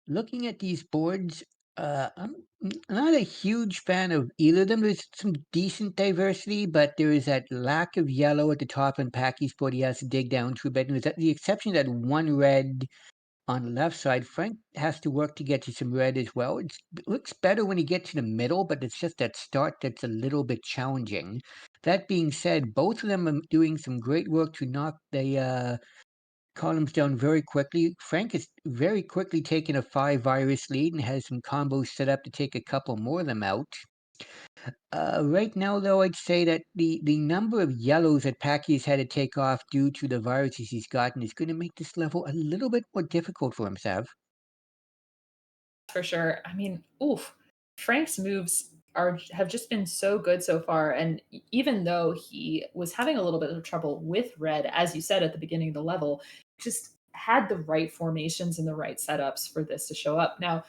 Looking at these boards, I'm not a huge fan of either of them. There's some decent diversity, but there is that lack of yellow at the top and Packy's board he has to dig down to a bit. And with the exception of that one red on the left side, Frank has to work to get to some red as well. It looks better when he gets to the middle, but it's just that start that's a little bit challenging. That being said, both of them are doing some great work to knock the columns down very quickly. Frank is very quickly taking a 5 virus lead and has some combos set up to take a couple more of them out. Right now, though, I'd say that the number of yellows that Packy's had to take off due to the viruses he's gotten is going to make this level a little bit more difficult for himself. For sure. I mean, oof, Frank's moves are have just been so good so far. And even though he was having a little bit of trouble with red, as you said at the beginning of the level, just had the right formations and the right setups for this to show up. Now,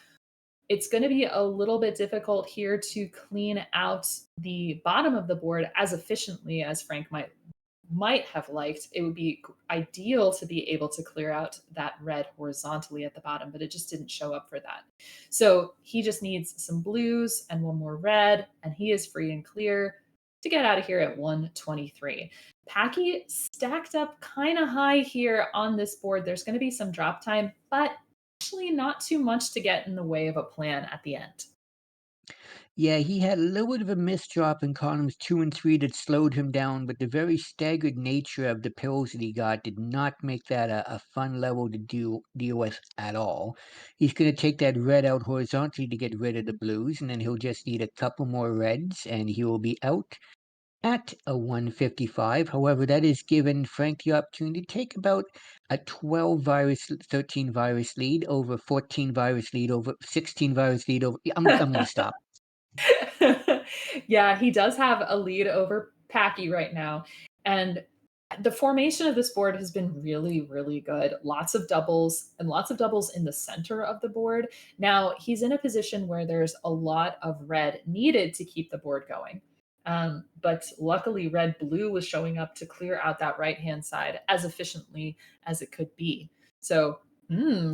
it's going to be a little bit difficult here to clean out the bottom of the board as efficiently as Frank might have liked. It would be ideal to be able to clear out that red horizontally at the bottom, but it just didn't show up for that. So he just needs some blues and one more red, and he is free and clear to get out of here at 123. Packy stacked up kind of high here on this board. There's going to be some drop time, but actually not too much to get in the way of a plan at the end. Yeah, he had a little bit of a missed drop in columns 2 and 3 that slowed him down, but the very staggered nature of the pills that he got did not make that a fun level to deal with at all. He's going to take that red out horizontally to get rid of the blues, and then he'll just need a couple more reds, and he will be out at a 155. However, that is given Frank the opportunity to take about a 12 virus, 13 virus lead over 14 virus lead over 16 virus lead over. I'm going to stop. Yeah, he does have a lead over Packy right now. And the formation of this board has been really, really good. Lots of doubles and lots of doubles in the center of the board. Now, he's in a position where there's a lot of red needed to keep the board going. But luckily, red blue was showing up to clear out that right hand side as efficiently as it could be. So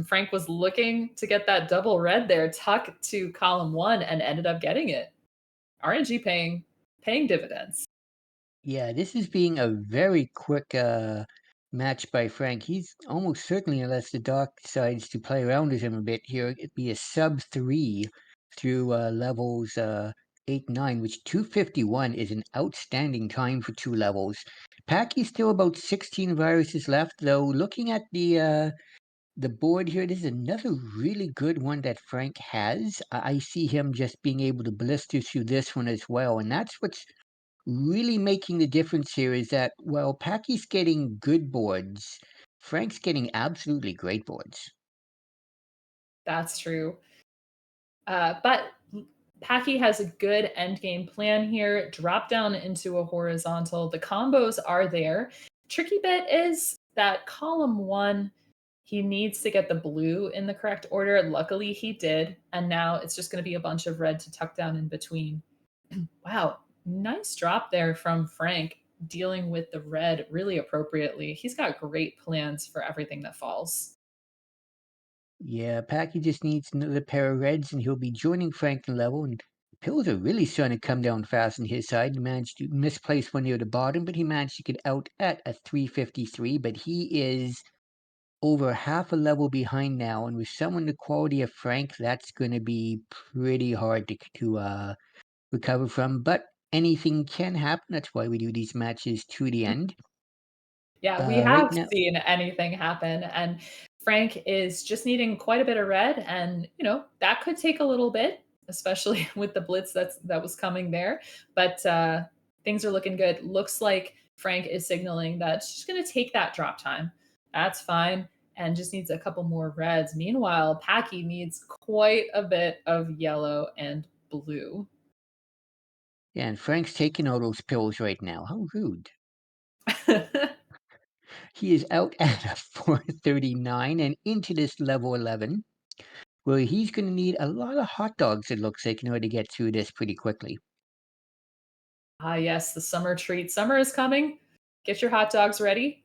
Frank was looking to get that double red there, tuck to column one, and ended up getting it. RNG paying dividends. Yeah, this is being a very quick match by Frank. He's almost certainly, unless the doc decides to play around with him a bit here, it'd be a sub 3 through levels 8, 9, which 251 is an outstanding time for 2 levels. Packy's still about 16 viruses left, though. Looking at the board here, this is another really good one that Frank has. I see him just being able to blister through this one as well, and that's what's really making the difference here is that while Packy's getting good boards, Frank's getting absolutely great boards. That's true. But Packy has a good end game plan here. Drop down into a horizontal. The combos are there. Tricky bit is that column one, he needs to get the blue in the correct order. Luckily, he did. And now it's just going to be a bunch of red to tuck down in between. Wow. Nice drop there from Frank, dealing with the red really appropriately. He's got great plans for everything that falls. Yeah, Packy just needs another pair of reds and he'll be joining Franklin level. And the pills are really starting to come down fast on his side. He managed to misplace one near the bottom, but he managed to get out at a 353. But he is over half a level behind now. And with someone the quality of Frank, that's going to be pretty hard to recover from. But anything can happen. That's why we do these matches to the end. Yeah, we Right have now, seen anything happen, and Frank is just needing quite a bit of red, and, that could take a little bit, especially with the blitz that was coming there, but, things are looking good. Looks like Frank is signaling that she's gonna take that drop time. That's fine, and just needs a couple more reds. Meanwhile, Packy needs quite a bit of yellow and blue. yeah, and Frank's taking all those pills right now. How rude. He is out at a 439 and into this level 11, where he's going to need a lot of hot dogs, it looks like, in order to get through this pretty quickly. Ah, yes, the summer treat. Summer is coming. Get your hot dogs ready.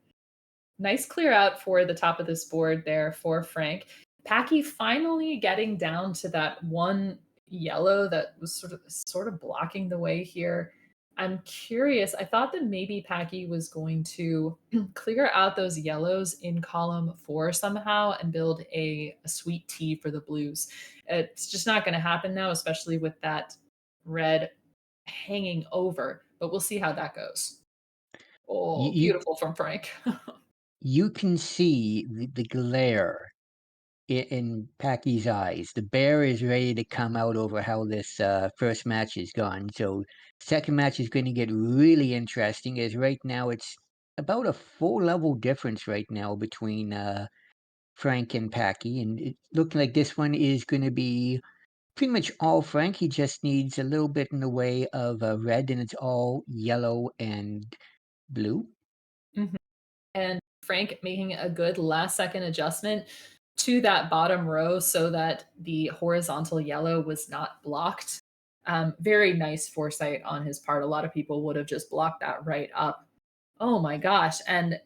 Nice clear out for the top of this board there for Frank. Packy finally getting down to that one yellow that was sort of blocking the way here. I'm curious. I thought that maybe Packy was going to clear out those yellows in column 4 somehow and build a sweet tea for the blues. It's just not going to happen now, especially with that red hanging over. But we'll see how that goes. You Oh, you beautiful from Frank. you can see the glare in Packy's eyes. The bear is ready to come out over how this first match is gone. So second match is going to get really interesting. As right now it's about a full level difference right now between Frank and Packy, and it looking like this one is going to be pretty much all Frank. He just needs a little bit in the way of red, and it's all yellow and blue. Mhm. And Frank making a good last second adjustment to that bottom row so that the horizontal yellow was not blocked. Very nice foresight on his part. A lot of people would have just blocked that right up. Oh my gosh. And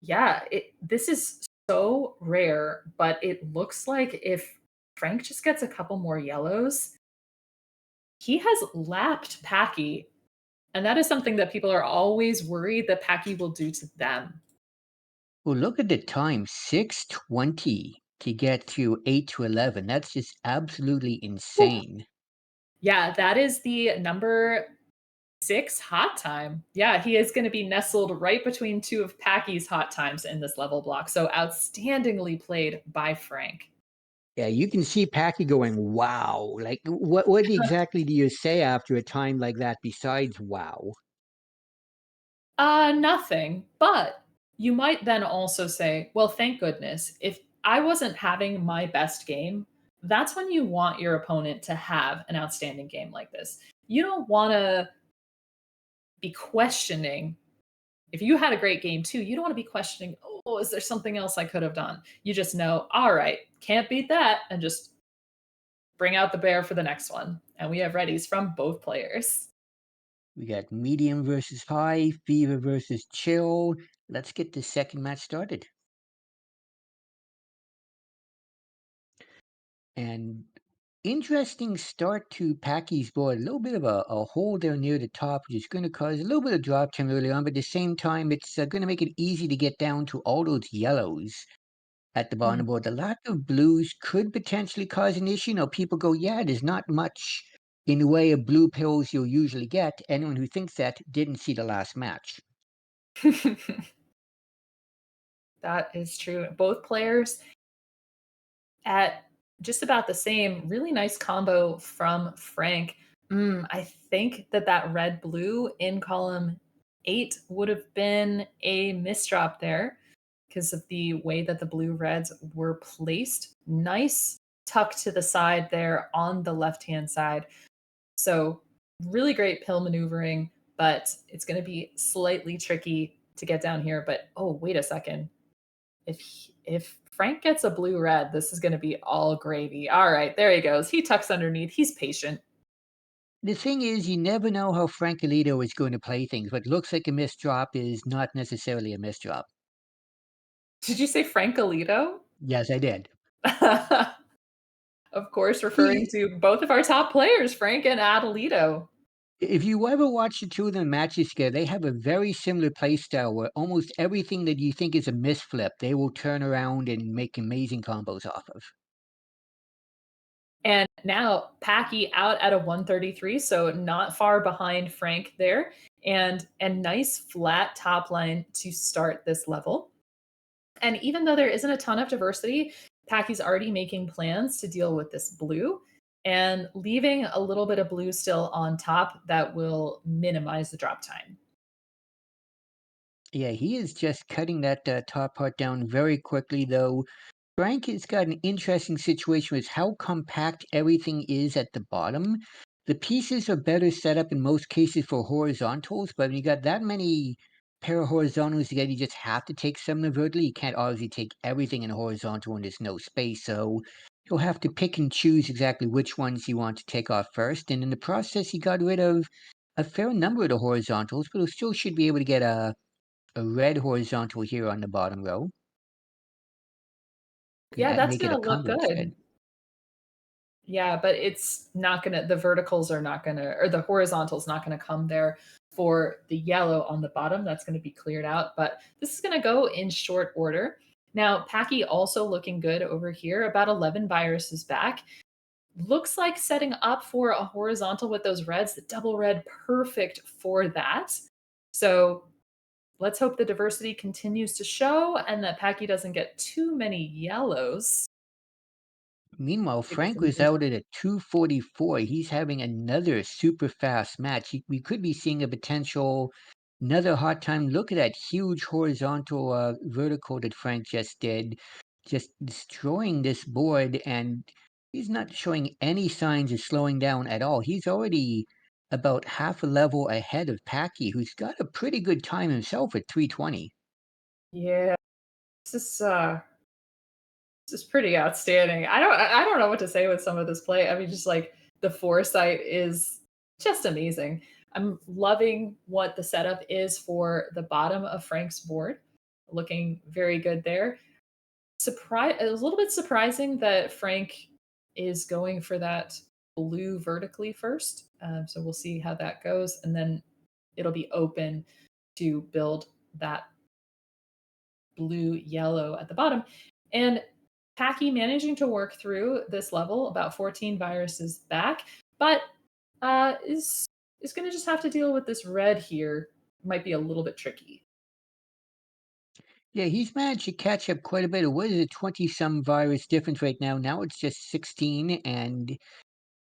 yeah, this is so rare, but it looks like if Frank just gets a couple more yellows, he has lapped Packy. And that is something that people are always worried that Packy will do to them. Well, look at the time, 6:20 to get through 8 to 11. That's just absolutely insane. Yeah, that is the number 6 hot time. Yeah, he is gonna be nestled right between 2 of Packy's hot times in this level block, so outstandingly played by Frank. Yeah, you can see Packy going, wow. Like, what exactly do you say after a time like that besides wow? Nothing, but you might then also say, "Well, thank goodness. If I wasn't having my best game," that's when you want your opponent to have an outstanding game like this. You don't wanna be questioning if you had a great game too, you don't want to be questioning, oh, is there something else I could have done? You just know, all right, can't beat that, and just bring out the bear for the next one. And we have readies from both players. We got medium versus high, fever versus chill. Let's get the second match started. And interesting start to Packy's board. A little bit of a hole there near the top, which is going to cause a little bit of drop time early on, but at the same time, it's going to make it easy to get down to all those yellows at the Mhm. bottom board. The lack of blues could potentially cause an issue. Now, people go, yeah, there's not much in the way of blue pills you'll usually get. Anyone who thinks that didn't see the last match. That is true. Both players at just about the same. Really nice combo from Frank. I think that that red blue in column 8 would have been a misdrop there because of the way that the blue reds were placed. Nice tuck to the side there on the left hand side. So, really great pill maneuvering, but it's going to be slightly tricky to get down here. But oh, wait a second. If Frank gets a blue red, this is going to be all gravy. All right, there he goes. He tucks underneath. He's patient. The thing is, you never know how Frank Alito is going to play things. What looks like a missed drop is not necessarily a missed drop. Did you say Frank Alito? Yes, I did. Of course, referring He to both of our top players, Frank and Adelito. If you ever watch the two of them matches together, they have a very similar play style where almost everything that you think is a misflip, they will turn around and make amazing combos off of. And now Packy out at a 133, so not far behind Frank there. And nice flat top line to start this level. And even though there isn't a ton of diversity, Packy's already making plans to deal with this blue and leaving a little bit of blue still on top that will minimize the drop time. Yeah, he is just cutting that top part down very quickly, though. Frank has got an interesting situation with how compact everything is at the bottom. The pieces are better set up in most cases for horizontals, but when you got that many pair of horizontals together, you just have to take some in vertically. You can't obviously take everything in horizontal when there's no space, so you'll have to pick and choose exactly which ones you want to take off first. And in the process, he got rid of a fair number of the horizontals, but he still should be able to get a red horizontal here on the bottom row. Yeah, that's make it a gonna look combo instead. good. Yeah, but it's not gonna the verticals are not gonna or the horizontal's not gonna come there for the yellow on the bottom, that's gonna be cleared out, but this is gonna go in short order. Now, Packy also looking good over here, about 11 viruses back. Looks like setting up for a horizontal with those reds, the double red, perfect for that. So let's hope the diversity continues to show and that Packy doesn't get too many yellows. Meanwhile, Maybe Frank some was out at a 244. He's having another super fast match. We could be seeing a potential another hot time. Look at that huge horizontal vertical that Frank just did, just destroying this board, and he's not showing any signs of slowing down at all. He's already about half a level ahead of Packy, who's got a pretty good time himself at 320. Yeah, this is uh this is pretty outstanding. I don't know what to say with some of this play. I mean, just like the foresight is just amazing. I'm loving what the setup is for the bottom of Frank's board. Looking very good there. It was a little bit surprising that Frank is going for that blue vertically first. So we'll see how that goes, and then it'll be open to build that blue yellow at the bottom. And Packy managing to work through this level about 14 viruses back, but is going to just have to deal with this red here. Might be a little bit tricky. Yeah, he's managed to catch up quite a bit. What is it, 20 some virus difference right now? Now it's just 16, and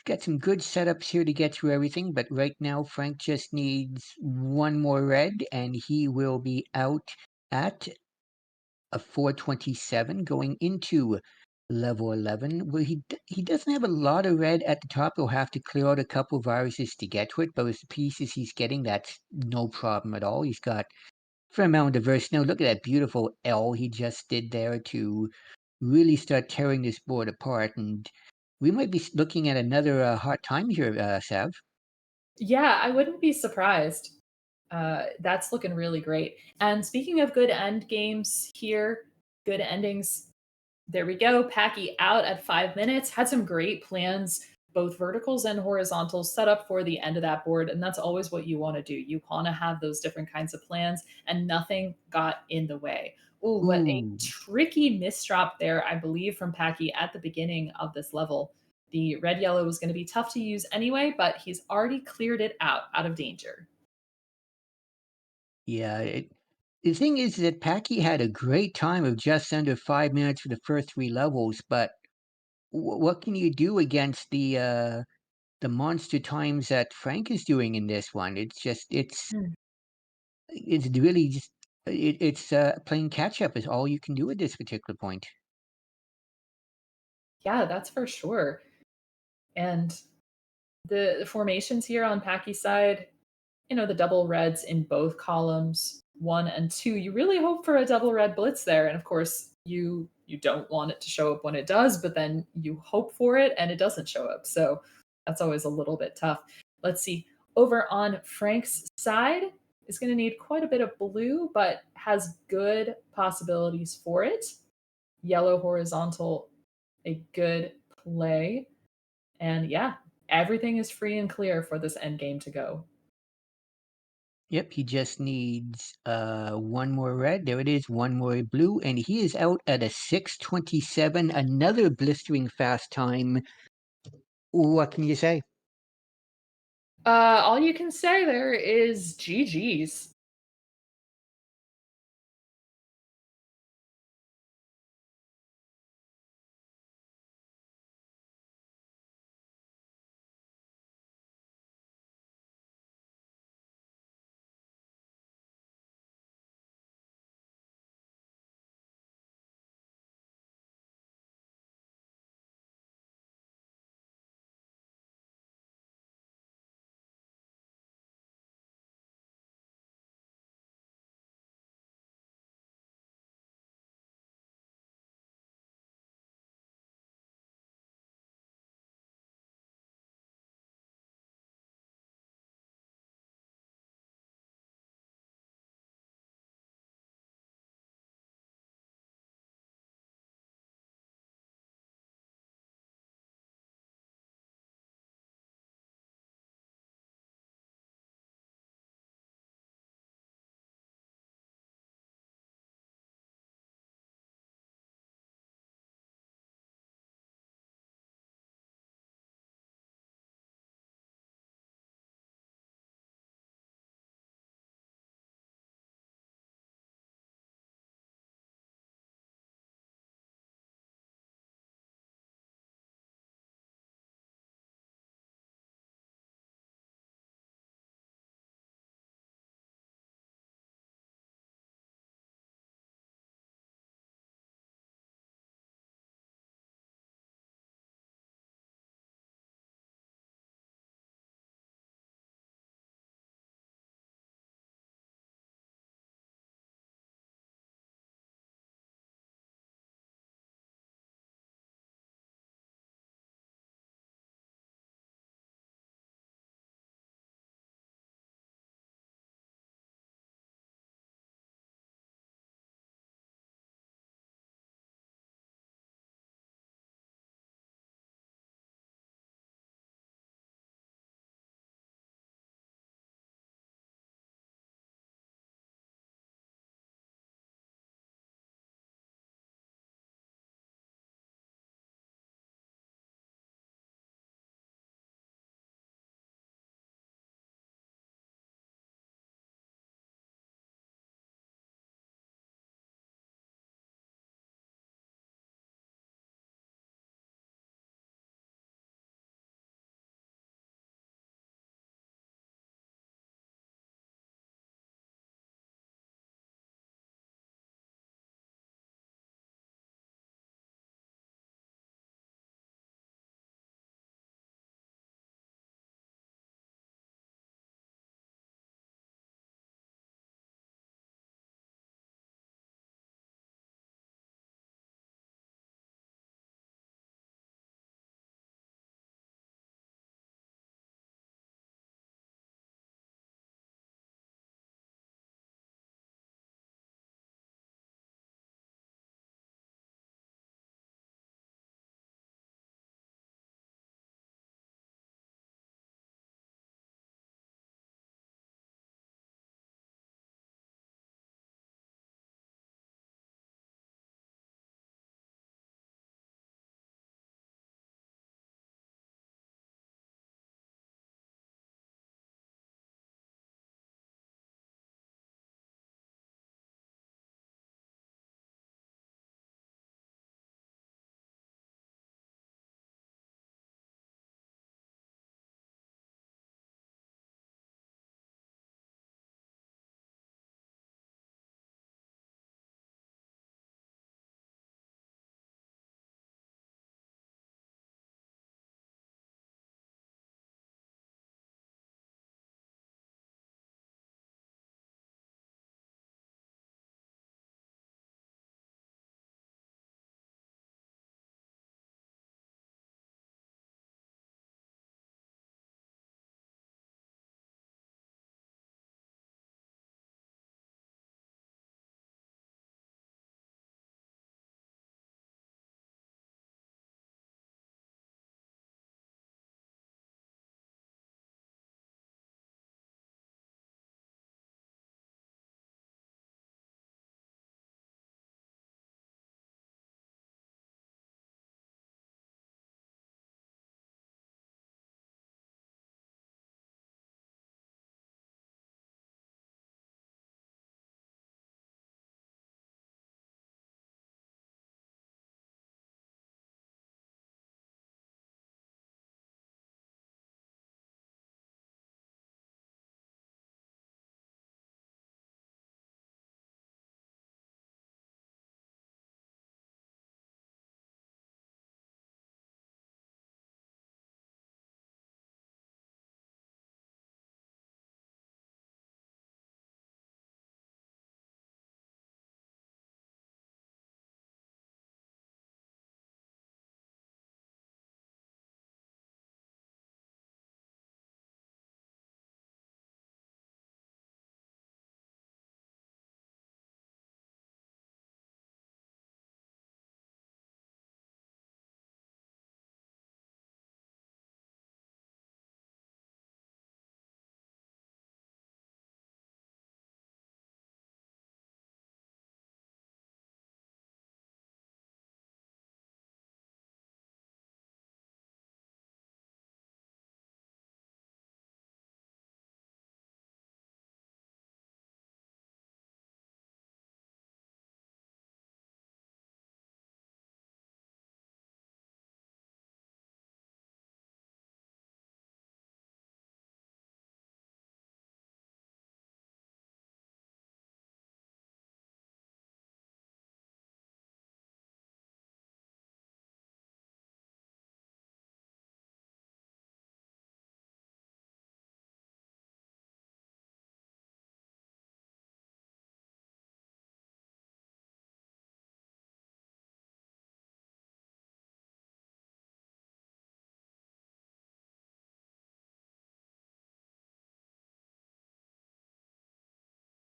got some good setups here to get through everything. But right now, Frank just needs one more red, and he will be out at a 427 going into level 11. Where he doesn't have a lot of red at the top. He'll have to clear out a couple viruses to get to it. But with the pieces he's getting, that's no problem at all. He's got fair amount of diversity. Now look at that beautiful L he just did there to really start tearing this board apart, and we might be looking at another hot time here, Sav. Yeah, I wouldn't be surprised. That's looking really great. And speaking of good end games here, good endings, there we go. Packy out at 5 minutes. Had some great plans, both verticals and horizontals, set up for the end of that board. And that's always what you want to do. You want to have those different kinds of plans, and nothing got in the way. Oh, but a Ooh, tricky misdrop there, I believe, from Packy at the beginning of this level. The red yellow was going to be tough to use anyway, but he's already cleared it out of danger. yeah. The thing is that Packy had a great time of just under 5 minutes for the first three levels, but what can you do against the monster times that Frank is doing in this one? It's just it's really just it's playing catch up is all you can do at this particular point. Yeah, that's for sure. And the formations here on Packy's side, the double reds in both columns, 1 and 2. You really hope for a double red blitz there, and of course, you don't want it to show up when it does, but then you hope for it and it doesn't show up. So that's always a little bit tough. Let's see. Over on Frank's side is going to need quite a bit of blue, but has good possibilities for it. Yellow horizontal, a good play. And yeah, everything is free and clear for this end game to go. Yep, he just needs one more red. There it is, one more blue, and he is out at a 627, another blistering fast time. What can you say? All you can say there is GG's.